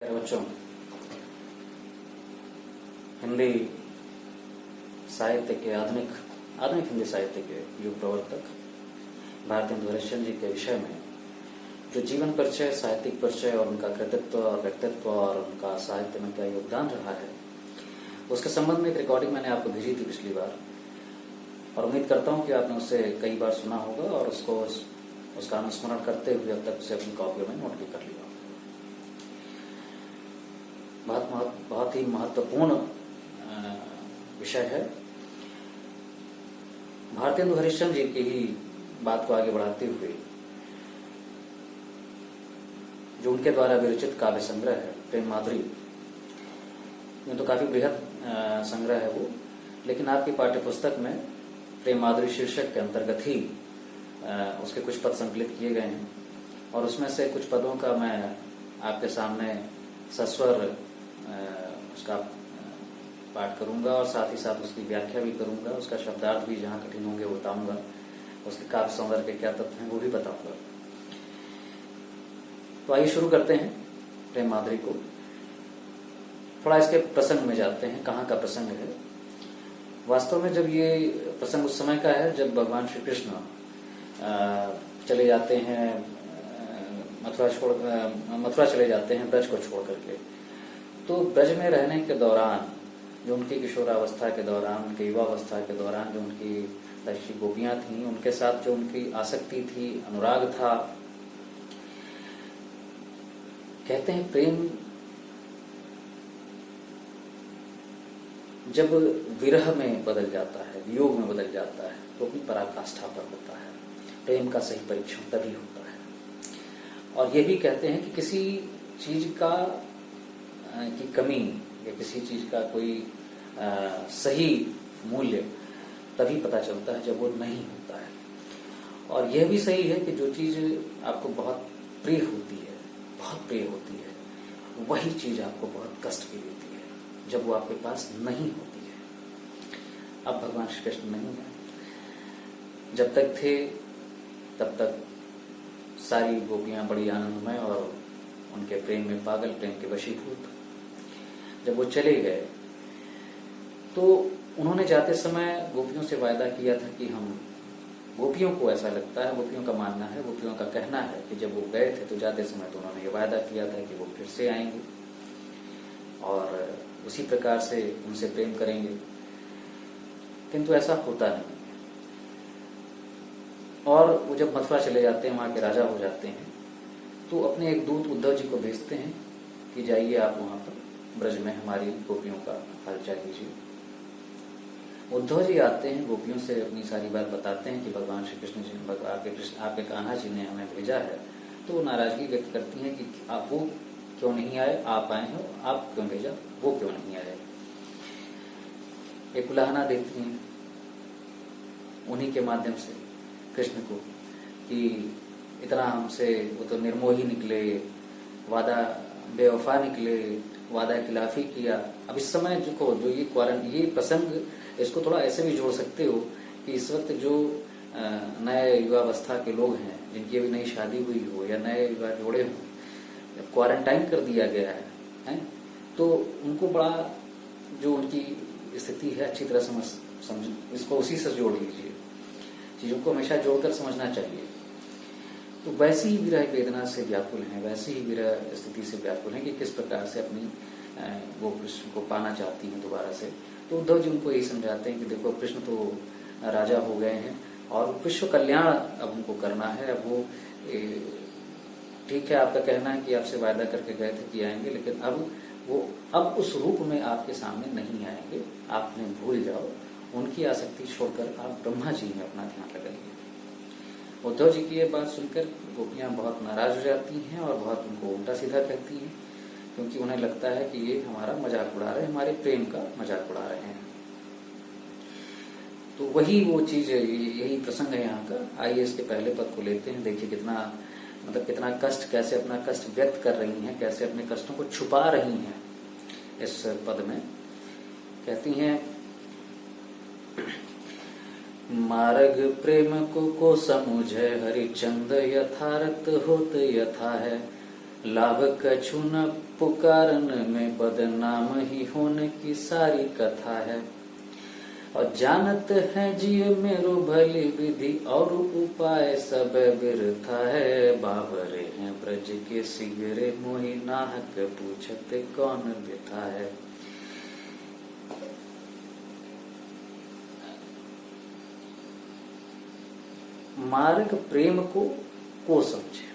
प्यारे बच्चों, हिंदी साहित्य के आधुनिक हिंदी साहित्य के युग प्रवर्तक भारतेंदु हरिश्चंद्र जी के विषय में जो जीवन परिचय, साहित्यिक परिचय और उनका कृतित्व और व्यक्तित्व और उनका साहित्य में क्या योगदान रहा है, उसके संबंध में एक रिकॉर्डिंग मैंने आपको भेजी थी पिछली बार और उम्मीद करता हूं कि आपने उसे कई बार सुना होगा और उसका अनुस्मरण करते हुए अब तक उसे अपनी कॉपियों में नोट भी कर लिया। बहुत ही महत्वपूर्ण विषय है। भारतेंदु हरिश्चंद्र जी की ही बात को आगे बढ़ाते हुए जो उनके द्वारा विरचित काव्य संग्रह है प्रेम माधुरी, ये तो काफी बृहद संग्रह है वो, लेकिन आपकी पाठ्यपुस्तक में प्रेम माधुरी शीर्षक के अंतर्गत ही उसके कुछ पद संकलित किए गए हैं और उसमें से कुछ पदों का मैं आपके सामने सस्वर उसका पाठ करूंगा और साथ ही साथ उसकी व्याख्या भी करूंगा, उसका शब्दार्थ भी जहां कठिन होंगे वो बताऊंगा, उसके काव्य सौंदर्य के क्या तत्व हैं वो भी बताऊंगा। तो आइए शुरू करते हैं प्रेम माधुरी को। थोड़ा इसके प्रसंग में जाते हैं, कहाँ का प्रसंग है। वास्तव में जब ये प्रसंग उस समय का है जब भगवान श्री कृष्ण चले जाते हैं मथुरा चले जाते हैं ब्रज को छोड़ करके। तो ब्रज में रहने के दौरान जो उनकी किशोरावस्था के दौरान, उनकी युवावस्था के दौरान जो उनकी दर्शी गोपियां थीं, उनके साथ जो उनकी आसक्ति थी, अनुराग था, कहते हैं प्रेम जब विरह में बदल जाता है, वियोग में बदल जाता है तो अपनी पराकाष्ठा पर होता है। प्रेम का सही परीक्षण तभी होता है। और ये भी कहते हैं कि किसी चीज की कमी या किसी चीज का कोई सही मूल्य तभी पता चलता है जब वो नहीं होता है। और यह भी सही है कि जो चीज आपको बहुत प्रिय होती है, वही चीज आपको बहुत कष्ट भी देती है जब वो आपके पास नहीं होती है। अब भगवान श्री कृष्ण नहीं है, जब तक थे तब तक सारी गोपियां बड़ी आनंदमय और उनके प्रेम में पागल, प्रेम के वशीभूत। जब वो चले गए तो उन्होंने जाते समय गोपियों से वायदा किया था कि हम, गोपियों को ऐसा लगता है, गोपियों का मानना है, गोपियों का कहना है कि जब वो गए थे तो जाते समय तो उन्होंने ये वायदा किया था कि वो फिर से आएंगे और उसी प्रकार से उनसे प्रेम करेंगे, किंतु ऐसा होता नहीं। और वो जब मथुरा चले जाते हैं, वहां के राजा हो जाते हैं, तो अपने एक दूत उद्धव जी को भेजते हैं कि जाइए आप वहां पर ब्रज में हमारी गोपियों का हालचाल कीजिए। उद्धव जी आते हैं, गोपियों से अपनी सारी बात बताते हैं कि भगवान श्री कृष्ण जी, आपके कान्हा जी ने हमें भेजा है। तो वो नाराजगी व्यक्त करती हैं कि आप वो क्यों नहीं आए, आप आए हो, आप क्यों भेजा, वो क्यों नहीं आए। एक उलाहना देती हैं उन्हीं के माध्यम से कृष्ण को कि इतना हमसे, वो तो निर्मोही निकले, वादा बेवफा निकले, वादा खिलाफी किया। अब इस समय जो ये प्रसंग, इसको थोड़ा ऐसे भी जोड़ सकते हो कि इस वक्त जो नए युवावस्था के लोग हैं, जिनकी अभी नई शादी हुई हो या नए विवाह जोड़े हों, जब क्वारंटाइन कर दिया गया है, तो उनको बड़ा जो उनकी स्थिति है अच्छी तरह समझ, इसको उसी से जोड़ लीजिए। चीजों को हमेशा जोड़कर समझना चाहिए। तो वैसी ही विरह वेदना से व्याकुल हैं, वैसी ही विरह स्थिति से व्याकुल हैं कि किस प्रकार से अपनी वो कृष्ण को पाना चाहती हैं दोबारा से। तो उद्धव जी उनको यही समझाते हैं कि देखो, कृष्ण तो राजा हो गए हैं और विश्व कल्याण अब उनको करना है। अब वो ठीक है, आपका कहना है कि आपसे वायदा करके गए थे कि आएंगे, लेकिन अब उस रूप में आपके सामने नहीं आएंगे। आप उन्हें भूल जाओ, उनकी आसक्ति छोड़कर आप ब्रह्मा जी में अपना ध्यान लगाइए। उद्धव जी की ये बात सुनकर गोपियां बहुत नाराज हो जाती हैं और बहुत उनको उल्टा सीधा कहती हैं, क्योंकि उन्हें लगता है कि ये हमारा मजाक उड़ा रहे हैं, हमारे प्रेम का मजाक उड़ा रहे हैं। तो वही वो चीज, यही प्रसंग है यहाँ का। आइए इसके पहले पद को लेते हैं। देखिए कितना कष्ट, कैसे अपना कष्ट व्यक्त कर रही हैं, कैसे अपने कष्टों को छुपा रही हैं। इस पद में कहती हैं, मार्ग प्रेम को समुझे हरिचंद, यथार्थ होत यथा है, लाभ कछु न पुकारन में बदनाम ही होने की सारी कथा है। और जानत है जिय मेरो भली विधि और उपाय सब बिरथा है। बाबरे हैं ब्रज के सिगरे मोहि नाहक पूछत कौन बिथा है। मार्ग प्रेम को समझे।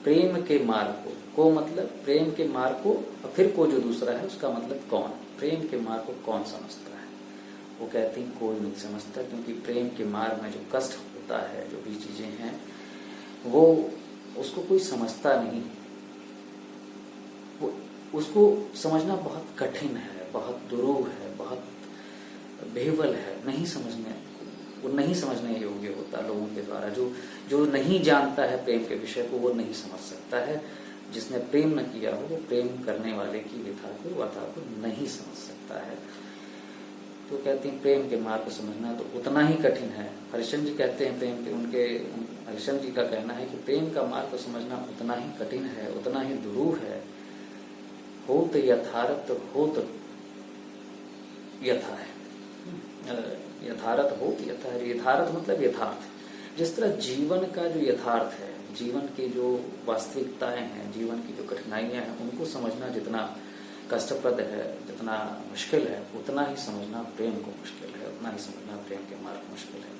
प्रेम के मार्ग को मतलब प्रेम के मार्ग को, और फिर को जो दूसरा है उसका मतलब कौन। प्रेम के मार्ग को कौन समझता है? वो कहती हैं कोई नहीं समझता, क्योंकि प्रेम के मार्ग में जो कष्ट होता है, जो भी चीजें हैं, वो उसको कोई समझता नहीं। वो उसको समझना बहुत कठिन है, बहुत दुरूह है, बहुत बेवल है, नहीं समझने, वो नहीं समझने योग्य होता लोगों के द्वारा। जो नहीं जानता है प्रेम के विषय को, वो नहीं समझ सकता है। जिसने प्रेम न किया हो, वो प्रेम करने वाले की व्यथा को नहीं समझ सकता है। तो कहते हैं प्रेम के मार्ग को समझना तो उतना ही कठिन है। हरिश्चंद्र जी कहते हैं प्रेम के हरिश्चंद्र जी का कहना है कि प्रेम का मार्ग को समझना उतना ही कठिन है, उतना ही दुरूह है। होत यथार्थ होत यथा है, यथार्थ होत यथा। यथार्थ मतलब यथार्थ। जिस तरह जीवन का जो यथार्थ है, जीवन की जो वास्तविकताएं हैं, जीवन की जो कठिनाइयां हैं, उनको समझना जितना कष्टप्रद है, जितना मुश्किल है, उतना ही समझना प्रेम को मुश्किल है, उतना ही समझना प्रेम के मार्ग मुश्किल है।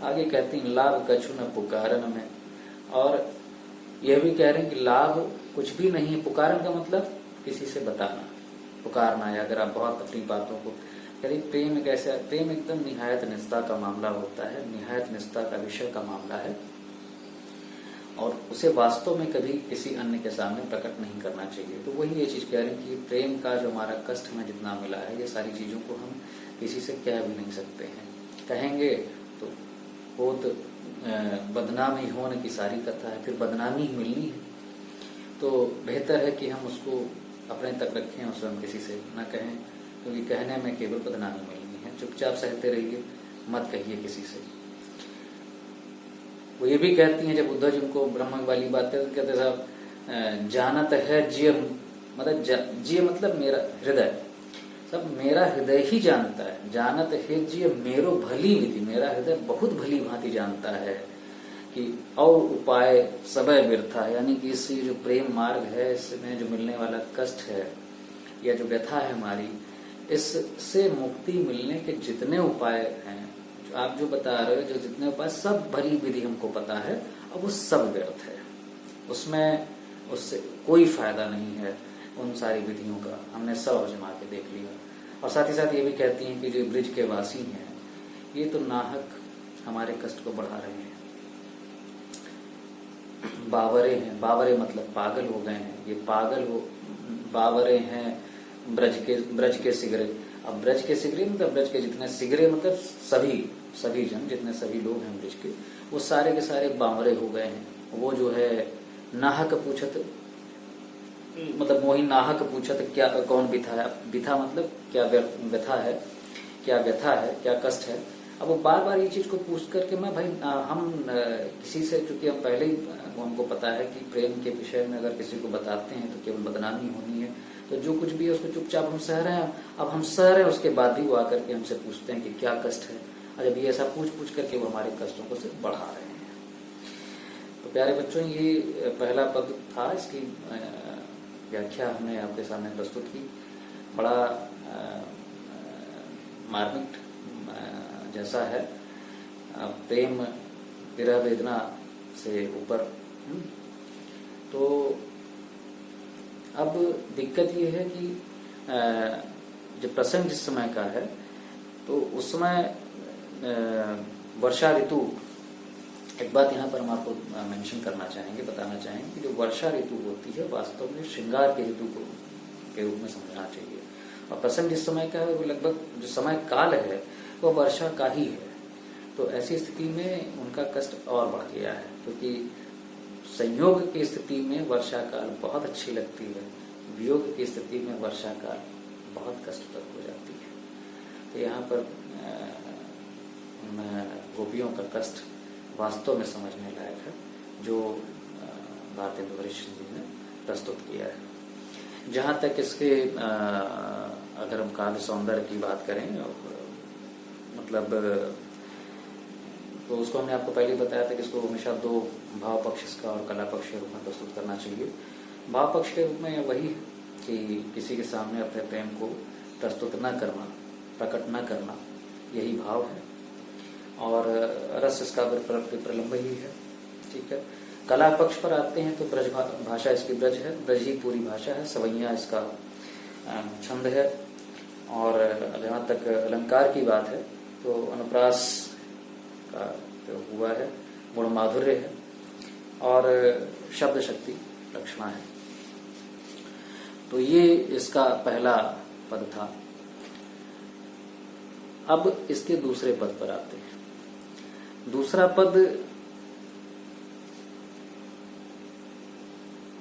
आगे कहती हैं लाभ कछु न पुकारन में, और यह भी कह रहे हैं कि लाभ कुछ भी नहीं है। पुकारन का मतलब किसी से बताना, पुकारना है। अगर आप बहुत अपनी बातों को कहीं, प्रेम कैसे, प्रेम एकदम निहायत निष्ठा का मामला होता है, निहायत निष्ठा का विषय का मामला है, और उसे वास्तव में कभी किसी अन्य के सामने प्रकट नहीं करना चाहिए। तो वही ये चीज कह रहे हैं कि प्रेम का जो हमारा कष्ट हमें जितना मिला है, ये सारी चीजों को हम किसी से कह भी नहीं सकते हैं। कहेंगे तो बहुत बदनामी होने की सारी कथा है, फिर बदनामी ही मिलनी है। तो बेहतर है कि हम उसको अपने तक रखें, उसको हम किसी से न कहें, क्योंकि कहने में केवल बदनामी मिलनी है। चुपचाप सहते रहिए, मत कहिए किसी से। वो ये भी कहती हैं, जब उद्धव जी उनको ब्रह्म वाली बात कहते साहब, जानत है जिय, मतलब जिय मतलब मेरा हृदय, सब मेरा हृदय ही जानता है। जानत है जिय मेरो भली विधि, मेरा हृदय बहुत भली भांति जानता है कि और उपाय सबय व्यर्था, यानी कि इस जो प्रेम मार्ग है, इसमें जो मिलने वाला कष्ट है या जो व्यथा है हमारी, इससे मुक्ति मिलने के जितने उपाय हैं, आप जो बता रहे हो, जो जितने उपाय, सब भली विधि हमको पता है, अब वो सब व्यर्थ है, उसमें उससे कोई फायदा नहीं है। उन सारी विधियों का हमने सब आजमा के देख लिया। और साथ ही साथ ये भी कहती हैं कि जो ब्रिज के वासी हैं, ये तो नाहक हमारे कष्ट को बढ़ा रहे हैं। बावरे हैं, बावरे मतलब पागल हो गए हैं, ये पागल हो, बावरे हैं ब्रज के सिगरे। अब ब्रज के सिगरे मतलब ब्रज के जितने सिगरे मतलब सभी जन, जितने सभी लोग हैं ब्रज के, वो सारे के सारे बावरे हो गए हैं। वो जो है नाहक पूछत, मतलब मोहि नाहक पूछत क्या कौन बिथा है। बिथा मतलब क्या व्यथा है, क्या व्यथा है, क्या कष्ट है। अब वो बार बार ये चीज को पूछ करके मैं भाई, हम किसी से, चूंकि हम पहले ही हमको पता है कि प्रेम के विषय में अगर किसी को बताते हैं तो केवल बदनामी होनी है, तो जो कुछ भी है उसको चुपचाप हम सह रहे हैं। अब हम सह रहे हैं, उसके बाद भी वो आकर के हमसे पूछते हैं कि क्या कष्ट है। और जब ये ऐसा पूछ करके वो हमारे कष्टों को सिर्फ बढ़ा रहे हैं। तो प्यारे बच्चों, ये पहला पद था, इसकी व्याख्या हमने आपके सामने प्रस्तुत की। बड़ा मार्मिक जैसा है, प्रेम विरह वेदना से ऊपर। तो अब दिक्कत ये है कि जब प्रसंग जिस समय का है, तो उस समय वर्षा ऋतु, एक बात यहाँ पर हम आपको मेंशन करना चाहेंगे, बताना चाहेंगे कि जो वर्षा ऋतु होती है, वास्तव में श्रृंगार के ऋतु के रूप में समझना चाहिए। और प्रसंग जिस समय का है, वो लगभग जो समय काल है वो वर्षा का ही है। तो ऐसी स्थिति में उनका कष्ट और बढ़ गया है, क्योंकि संयोग की स्थिति में वर्षा काल बहुत अच्छी लगती है, वियोग की स्थिति में वर्षा काल बहुत कष्टप्रद हो जाती है। तो यहाँ पर गोपियों का कष्ट वास्तव में समझने लायक है। जो भारतेंदु हरीश जी ने प्रस्तुत किया है। जहाँ तक इसके अगर हम काव्य सौंदर्य की बात करें, मतलब तो उसको हमने आपको पहले ही बताया था कि इसको हमेशा दो भाव पक्ष इसका और कला पक्ष के रूप में प्रस्तुत करना चाहिए। भाव पक्ष के रूप में वही कि किसी के सामने अपने प्रेम को प्रस्तुत न करना, प्रकट न करना, यही भाव है। और रस इसका प्रलंब ही है। ठीक है। कला पक्ष पर आते हैं तो ब्रज भाषा इसकी ब्रज है, ब्रज ही पूरी भाषा है, सवैया इसका छंद है। और जहाँ तक अलंकार की बात है तो अनुप्रास का जो हुआ है, गुण माधुर्य है और शब्द शक्ति लक्षणा है। तो ये इसका पहला पद था। अब इसके दूसरे पद पर आते हैं। दूसरा पद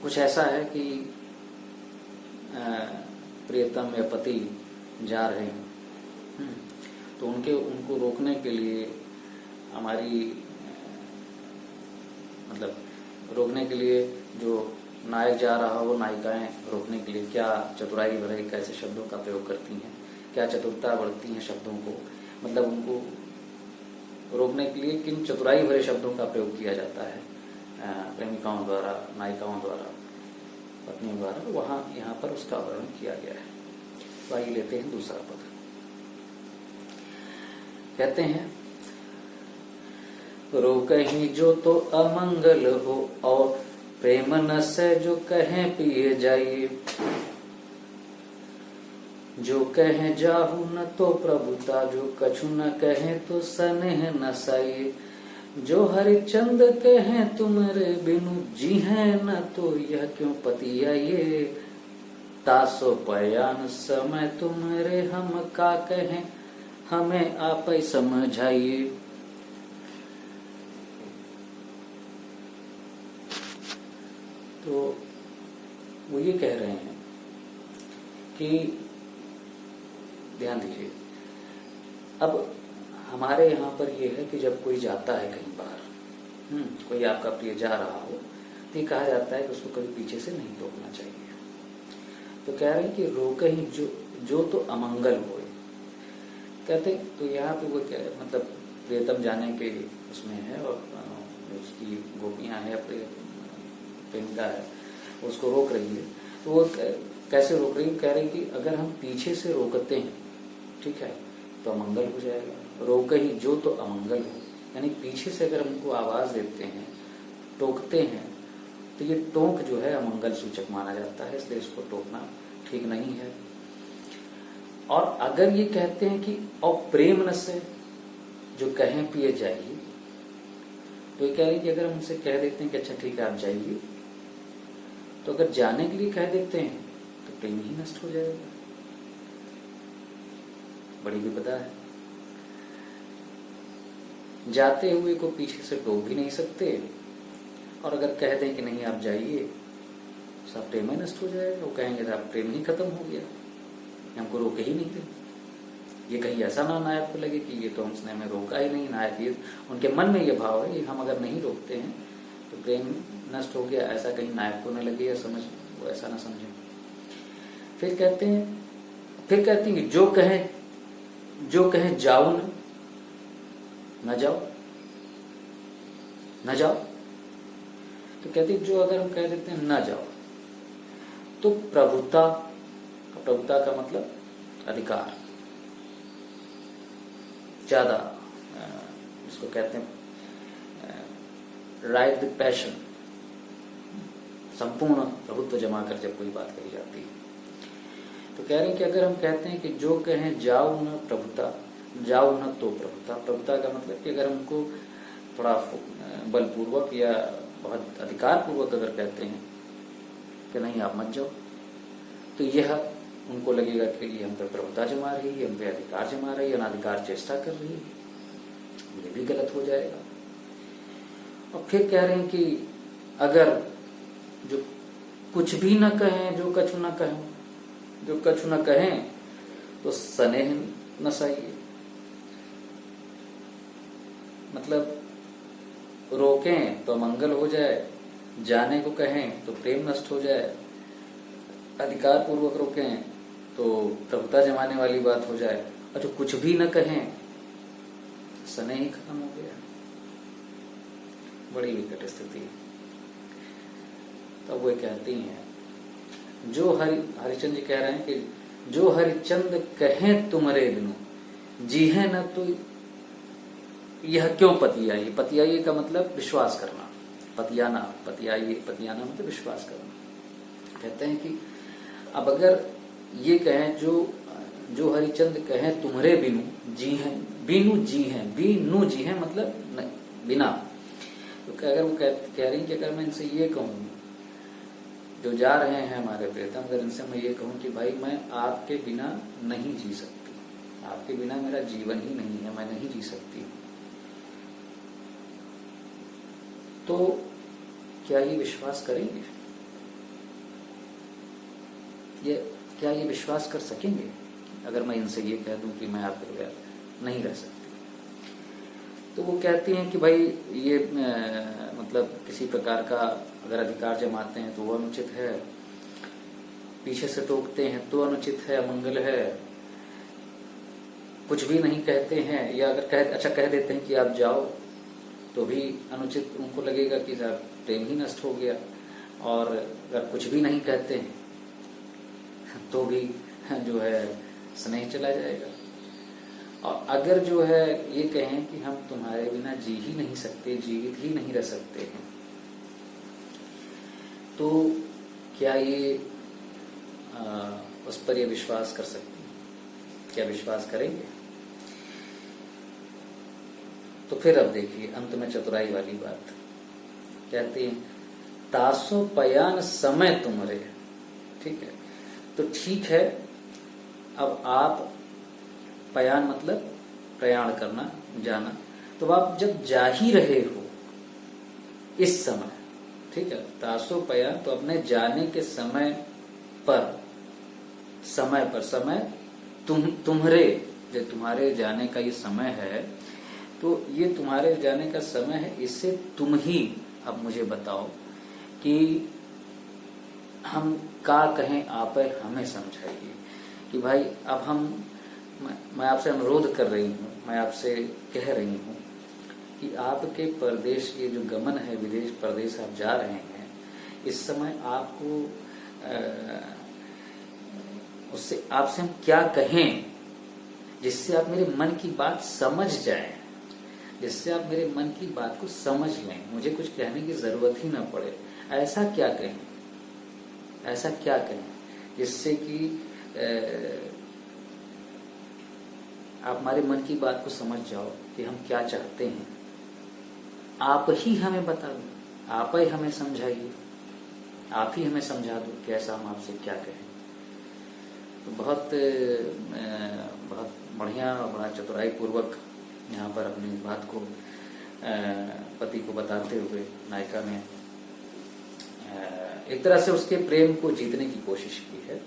कुछ ऐसा है कि प्रियतम या पति जा रहे हैं, तो उनको रोकने के लिए हमारी मतलब रोकने के लिए जो नायक जा रहा हो, नायिकाएं रोकने के लिए क्या चतुराई भरे कैसे शब्दों का प्रयोग करती हैं, क्या चतुरता बढ़ती हैं शब्दों को, मतलब उनको रोकने के लिए किन चतुराई भरे शब्दों का प्रयोग किया जाता है प्रेमिकाओं द्वारा, नायिकाओं द्वारा, पत्नियों द्वारा, वहां यहाँ पर उसका वर्णन किया गया है। तो आइए लेते हैं दूसरा पद। कहते हैं, रोकहि जो तो अमंगल हो और प्रेम न से जो कहें पिए जाइए, जो कहें जाहु न तो प्रभुता, जो कछु न कहें तो स्नेह न साइए, जो हरिचंद कहें तुम्हारे बिनु जी हैं न तो यह क्यों पति आइए, तासो पयान समय तुम्हारे हम का कहें, हमें आप ही समझाइए। तो वो ये कह रहे हैं कि ध्यान दीजिए, अब हमारे यहाँ पर ये है कि जब कोई जाता है कहीं बाहर, कोई आपका प्रिय जा रहा हो, तो ये कहा जाता है कि उसको कभी पीछे से नहीं रोकना चाहिए। तो कह रहे हैं कि रोकहि जो तो अमंगल होए। कहते तो यहाँ पे वो क्या मतलब प्रियतम जाने के उसमें है और उसकी गोपियां है, प्रेमिका है, उसको रोक रही है। तो वो कैसे रोक रही है? कह रही कि अगर हम पीछे से रोकते हैं, ठीक है, तो अमंगल हो जाएगा। रोकहि जो तो अमंगल हो, यानी पीछे से अगर हमको आवाज देते हैं, टोकते हैं, तो ये टोक जो है अमंगल सूचक माना जाता है, इसलिए इसको टोकना ठीक नहीं है। और अगर ये कहते हैं कि और प्रेम न से जो कहें पिए जाइए, तो ये कह रही कि अगर हम उनसे कह देते हैं कि अच्छा ठीक है आप जाइए, तो अगर जाने के लिए कह देते हैं तो प्रेम ही नष्ट हो जाएगा। बड़ी विपदा है। जाते हुए को पीछे से टोक भी नहीं सकते, और अगर कह दें कि नहीं आप जाइए, सब प्रेम ही नष्ट हो जाएगा। वो कहेंगे तो आप प्रेम ही खत्म हो गया, हमको रोके ही नहीं थे। ये कहीं ऐसा ना नायक को लगे कि ये तो हमने हमें रोका ही नहीं। नायक ये उनके मन में ये भाव है कि हम अगर नहीं रोकते हैं तो प्रेम नष्ट हो गया, ऐसा कहीं नायक को न लगे या समझ वो ऐसा ना समझे। फिर कहते हैं कि जो कहें जाओ न जाओ, न जाओ। तो कहते हैं जो अगर हम कह देते हैं न जाओ, तो प्रभुता का मतलब अधिकार, ज्यादा इसको कहते हैं राइट द पैशन, संपूर्ण प्रभुत्व जमा कर जब कोई बात कही जाती है। तो कह रहे हैं कि अगर हम कहते हैं कि जो कहें जाओ न प्रभुता, जाओ न तो प्रभुता। प्रभुता का मतलब कि अगर हमको थोड़ा बलपूर्वक या बहुत अधिकार पूर्वक अगर कहते हैं कि नहीं आप मत जाओ, तो यह उनको लगेगा कि ये हम पे प्रभुता जमा रही है, हम पे अधिकार जमा रही है, अनाधिकार चेष्टा कर रही है। ये भी गलत हो जाएगा। और फिर कह रहे हैं कि अगर जो कुछ भी न कहें, जो कछु न कहें तो स्नेह न सहिए। मतलब रोकें तो मंगल हो जाए, जाने को कहें तो प्रेम नष्ट हो जाए, अधिकार पूर्वक रोकें तो प्रभुता जमाने वाली बात हो जाए, और जो कुछ भी न कहें स्नेह ही खत्म हो गया। बड़ी विकट स्थिति है। तो वो कहती हैं, जो हरिचंद जी कह रहे हैं कि जो हरिचंद कहें तुमरे बिनु, जी है न तो यह क्यों पतियाई। पतियाई का मतलब विश्वास करना, पतियाना, पतियाना मतलब विश्वास करना। कहते हैं कि अब अगर ये कहें, जो हरिचंद कहें तुम्हारे बिनु जी हैं, बिनु जी हैं, बिनु जी हैं मतलब बिना। तो अगर वो कह रही कि अगर मैं इनसे ये कहूँ, जो जा रहे हैं हमारे प्रियतम, अगर इनसे मैं ये कहूँ कि भाई मैं आपके बिना नहीं जी सकती, आपके बिना मेरा जीवन ही नहीं है, मैं नहीं जी सकती, तो क्या ये विश्वास करेंगे? क्या ये विश्वास कर सकेंगे अगर मैं इनसे ये कह दूं कि मैं आपके बगैर नहीं रह सकती? तो वो कहती हैं कि भाई ये मतलब किसी प्रकार का अगर अधिकार जमाते हैं तो वो अनुचित है, पीछे से टोकते हैं तो अनुचित है, अमंगल है, कुछ भी नहीं कहते हैं, या अगर कह देते हैं कि आप जाओ तो भी अनुचित उनको लगेगा कि साहब प्रेम ही नष्ट हो गया, और अगर कुछ भी नहीं कहते हैं तो भी जो है स्नेह चला जाएगा। और अगर जो है ये कहें कि हम तुम्हारे बिना जी ही नहीं सकते, जीवित ही नहीं रह सकते हैं, तो क्या ये उस पर ये विश्वास कर सकते हैं? क्या विश्वास करेंगे? तो फिर अब देखिए अंत में चतुराई वाली बात कहती है, तासो पयान समय तुमरे। ठीक है, तो ठीक है, अब आप पयान मतलब प्रयाण करना, जाना, तो आप जब जा ही रहे हो इस समय, ठीक है, तासो पयान तो अपने जाने के समय पर समय तुम्हारे, जो तुम्हारे जाने का ये समय है, तो ये तुम्हारे जाने का समय है, इससे तुम ही अब मुझे बताओ कि हम का कहें, आप हमें समझाइए कि भाई अब मैं आपसे अनुरोध कर रही हूँ, मैं आपसे कह रही हूँ कि आपके प्रदेश ये जो गमन है, विदेश प्रदेश आप जा रहे हैं, इस समय आपको उससे आपसे हम क्या कहें जिससे आप मेरे मन की बात समझ जाएं, जिससे आप मेरे मन की बात को समझ लें, मुझे कुछ कहने की जरूरत ही ना पड़े। ऐसा क्या कहें, ऐसा क्या कहें जिससे कि आप हमारे मन की बात को समझ जाओ कि हम क्या चाहते हैं। आप ही हमें बता दो, आप ही हमें समझाइए, आप ही हमें समझा दो कि ऐसा हम आपसे क्या कहें। तो बहुत बढ़िया, बड़ा चतुराई पूर्वक यहाँ पर अपनी बात को पति को बताते हुए नायिका ने एक तरह से उसके प्रेम को जीतने की कोशिश की है,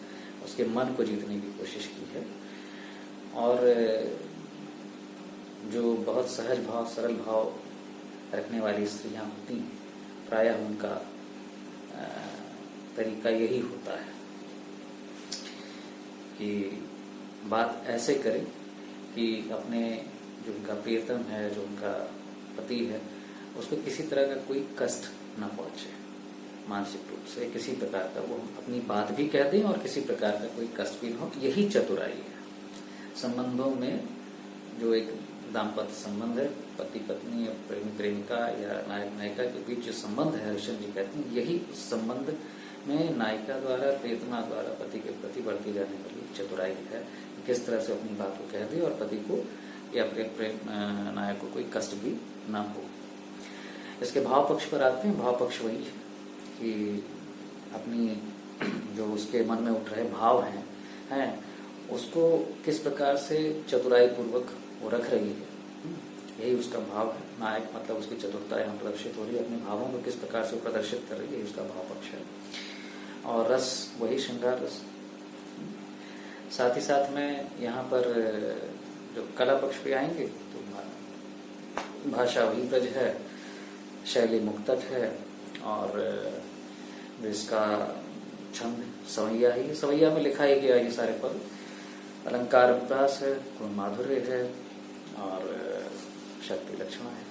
उसके मन को जीतने की कोशिश की है। और जो बहुत सहज भाव, सरल भाव रखने वाली स्त्रियां होती हैं, प्रायः उनका तरीका यही होता है कि बात ऐसे करें कि अपने जो उनका प्रियतम है, जो उनका पति है, उसको किसी तरह का कोई कष्ट न पहुंचे, मानसिक रूप से किसी प्रकार का वो अपनी बात भी कह दें और किसी प्रकार का कोई कष्ट भी न हो। यही चतुराई है। संबंधों में जो एक दाम्पत्य संबंध है, पति पत्नी या प्रेमी प्रेमिका या नायक नायिका के बीच जो संबंध है, हरिश्चंद्र जी कहते हैं, यही उस संबंध में नायिका द्वारा, प्रियतमा द्वारा पति के प्रति बढ़ती जाने वाली चतुराई है। किस तरह से अपनी बात को कह दे और पति को या नायक को कोई कष्ट भी ना हो। इसके भाव पक्ष पर आते हैं। भाव पक्ष वही है कि अपनी जो उसके मन में उठ रहे भाव हैं उसको किस प्रकार से चतुराई पूर्वक वो रख रही है, यही उसका भाव है। नायक मतलब उसकी चतुरता यहाँ प्रदर्शित हो रही है, अपने भावों को किस प्रकार से प्रदर्शित कर रही है, उसका भाव पक्ष है। और रस वही श्रृंगार रस। साथ ही साथ में यहाँ पर जो कला पक्ष पे आएंगे तो भाषा वही ब्रज है, शैली मुक्तक है और इसका छंद सवैया ही, सवैया में लिखा ही गया ये सारे पद। अलंकार विकास है, गुण माधुर्य है और शक्ति लक्षण है।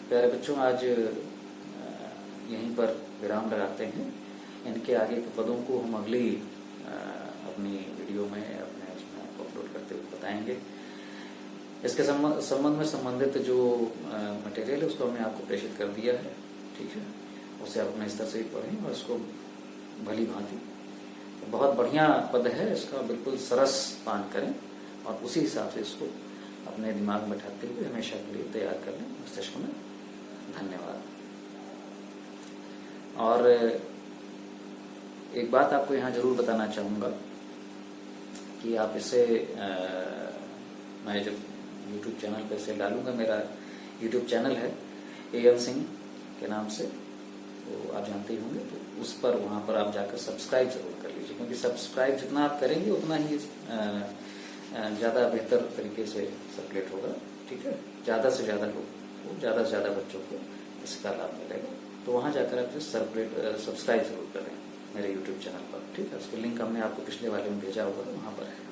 प्यारे बच्चों, आज यहीं पर विराम लगाते हैं। इनके आगे के पदों को हम अगली अपनी वीडियो में अपने उसमें अपलोड करते हुए बताएंगे। इसके संबंध में संबंधित जो मटेरियल है उसको हमने आपको प्रेषित कर दिया है, ठीक है। उसे आप अपने स्तर से ही पढ़ें और उसको भली भांति, बहुत बढ़िया पद है इसका, बिल्कुल सरस पान करें और उसी हिसाब से इसको अपने दिमाग में बैठाते हुए हमेशा के लिए तैयार कर लें मस्तिष्क में। धन्यवाद। और एक बात आपको यहाँ जरूर बताना चाहूँगा कि आप इसे मैं जब YouTube चैनल पे इसे डालूंगा, मेरा YouTube चैनल है AN सिंह के नाम से, तो आप जानते ही होंगे, तो उस पर वहाँ पर आप जाकर सब्सक्राइब जरूर कर लीजिए, क्योंकि सब्सक्राइब जितना आप करेंगे उतना ही ज़्यादा बेहतर तरीके से सर्कुलेट होगा, ठीक है। ज़्यादा से ज़्यादा लोग को, ज़्यादा से ज़्यादा बच्चों को इसका लाभ मिलेगा। तो वहाँ जाकर आप सब्सक्राइब जरूर करें मेरे YouTube चैनल पर, ठीक है। उसका लिंक हमने आपको पिछले वाले में भेजा होगा, वहाँ पर है।